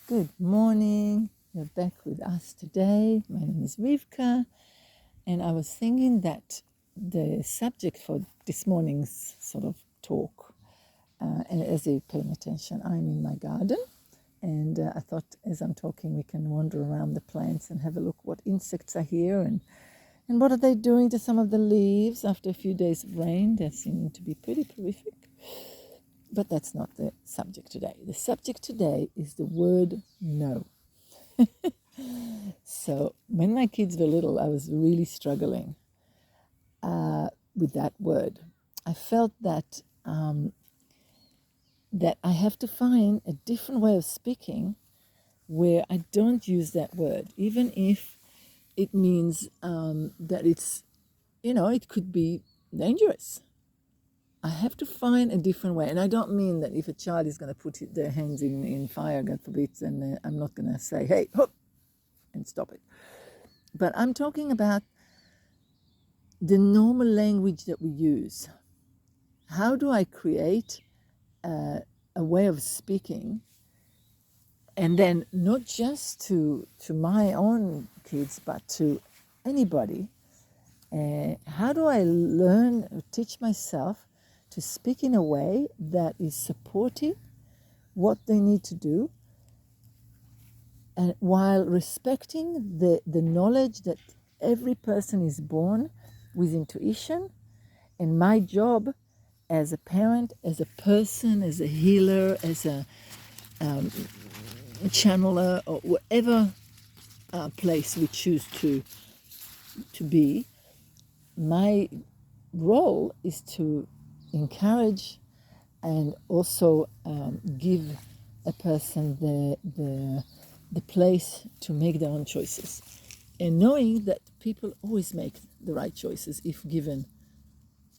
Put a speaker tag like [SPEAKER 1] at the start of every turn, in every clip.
[SPEAKER 1] Good morning. You're back with us today. My name is Rivka, and I was thinking that the subject for this morning's sort of talk, and as you're paying attention, I'm in my garden, and I thought as I'm talking, we can wander around the plants and have a look what insects are here and what are they doing to some of the leaves after a few days of rain. They seem to be pretty prolific. But that's not the subject today. The subject today is the word no. So when my kids were little, I was really struggling with that word. I felt that that I have to find a different way of speaking where I don't use that word, even if it means that it's, it could be dangerous. I have to find a different way. And I don't mean that if a child is going to put their hands in fire, God forbid, and I'm not going to say, hey, hop, and stop it. But I'm talking about the normal language that we use. How do I create a way of speaking, and then not just to my own kids, but to anybody? How do I teach myself to speak in a way that is supporting what they need to do, and while respecting the knowledge that every person is born with intuition, and my job as a parent, as a person, as a healer, as a channeler, or whatever place we choose to be, my role is to encourage and also give a person the place to make their own choices, and knowing that people always make the right choices if given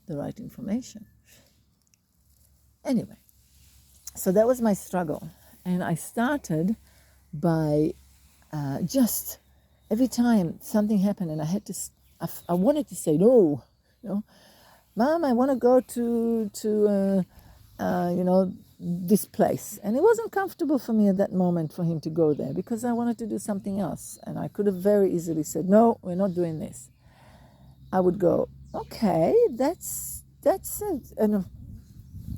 [SPEAKER 1] the right information. Anyway, so that was my struggle, and I started by just every time something happened and I wanted to say no, Mom, I want to go to this place. And it wasn't comfortable for me at that moment for him to go there because I wanted to do something else. And I could have very easily said, no, we're not doing this. I would go, okay, that's an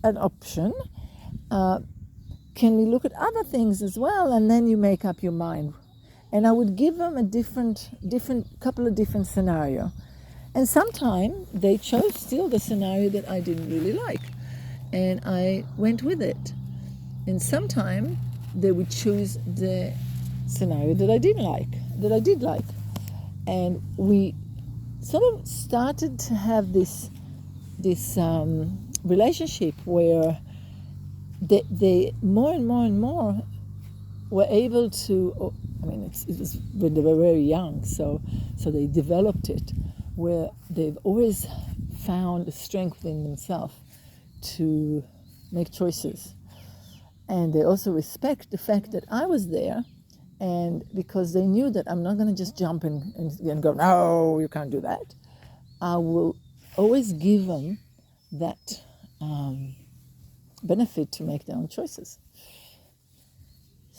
[SPEAKER 1] option. Can we look at other things as well? And then you make up your mind. And I would give them a couple of different scenarios. And sometimes they chose still the scenario that I didn't really like, and I went with it. And sometimes they would choose the scenario that I did like. And we sort of started to have this relationship where they more and more were able to. It was when they were very young, so they developed it, where they've always found a strength in themselves to make choices. And they also respect the fact that I was there, and because they knew that I'm not going to just jump and go, no, you can't do that. I will always give them that benefit to make their own choices.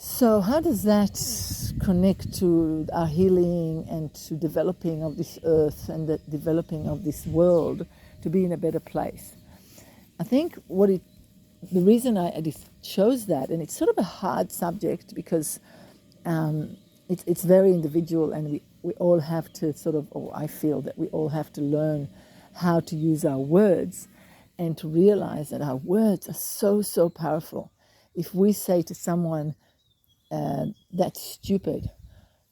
[SPEAKER 1] So how does that connect to our healing and to developing of this earth and the developing of this world to be in a better place? I think the reason I chose that, and it's sort of a hard subject because it's very individual, and we all have to I feel that we all have to learn how to use our words and to realize that our words are so powerful. If we say to someone, that's stupid,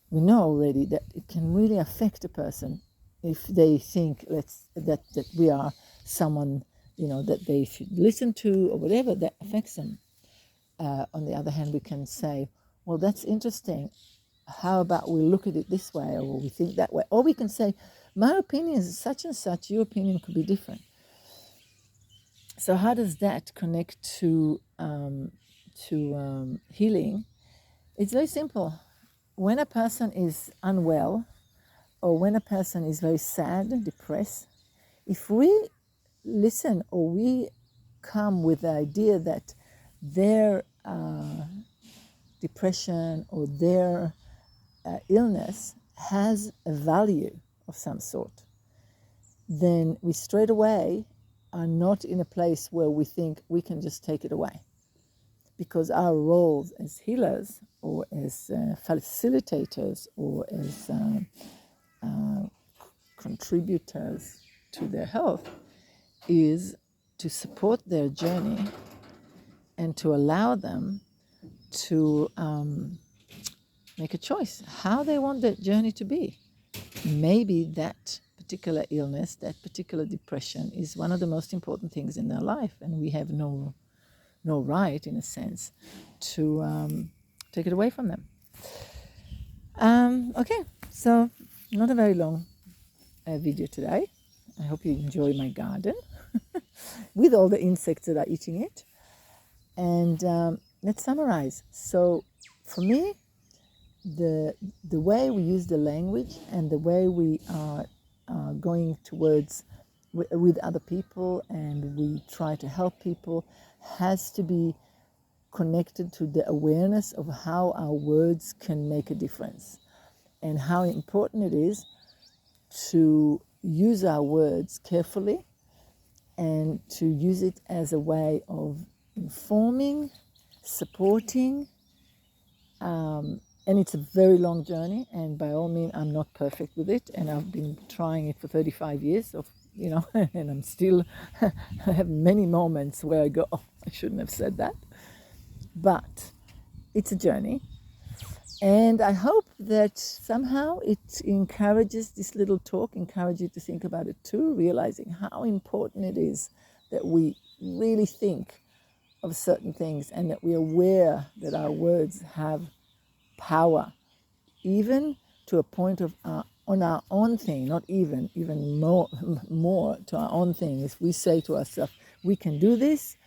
[SPEAKER 1] we know already that it can really affect a person if they think that we are someone that they should listen to or whatever, that affects them. On the other hand, we can say, well, that's interesting. How about we look at it this way, or we think that way? Or we can say, my opinion is such and such, your opinion could be different. So how does that connect to healing? It's very simple. When a person is unwell, or when a person is very sad, depressed, if we listen or we come with the idea that their depression or their illness has a value of some sort, then we straight away are not in a place where we think we can just take it away. Because our roles as healers or as facilitators or as contributors to their health is to support their journey and to allow them to make a choice how they want that journey to be. Maybe that particular illness, that particular depression is one of the most important things in their life, and we have no right, in a sense, to take it away from them. Okay, so not a very long video today. I hope you enjoy my garden with all the insects that are eating it. And let's summarize. So for me, the way we use the language and the way we are going towards with other people and we try to help people has to be connected to the awareness of how our words can make a difference and how important it is to use our words carefully and to use it as a way of informing, supporting, and it's a very long journey, and by all means I'm not perfect with it, and I've been trying it for 35 years of and I'm still I have many moments where I go, oh, I shouldn't have said that, but it's a journey. And I hope that somehow it encourages, this little talk encourages you to think about it too, realizing how important it is that we really think of certain things and that we're aware that our words have power, even to a point of on our own thing, not even more to our own thing. If we say to ourselves, we can do this,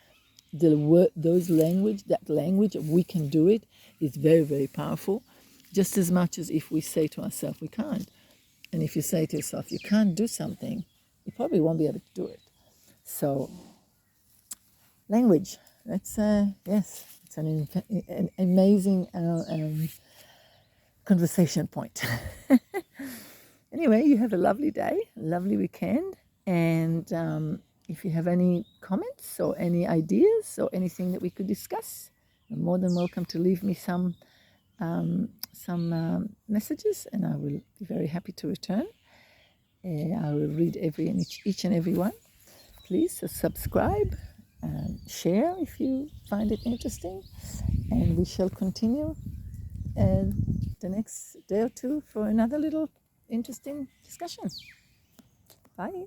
[SPEAKER 1] that language of we can do it is very, very powerful, just as much as if we say to ourselves we can't. And if you say to yourself you can't do something, you probably won't be able to do it. So language, that's yes, it's an amazing conversation point. Anyway, you have a lovely day, a lovely weekend, and if you have any comments or any ideas or anything that we could discuss, you're more than welcome to leave me some messages, and I will be very happy to return. I will read each and every one. Please subscribe and share if you find it interesting, and we shall continue the next day or two for another little interesting discussion. Bye.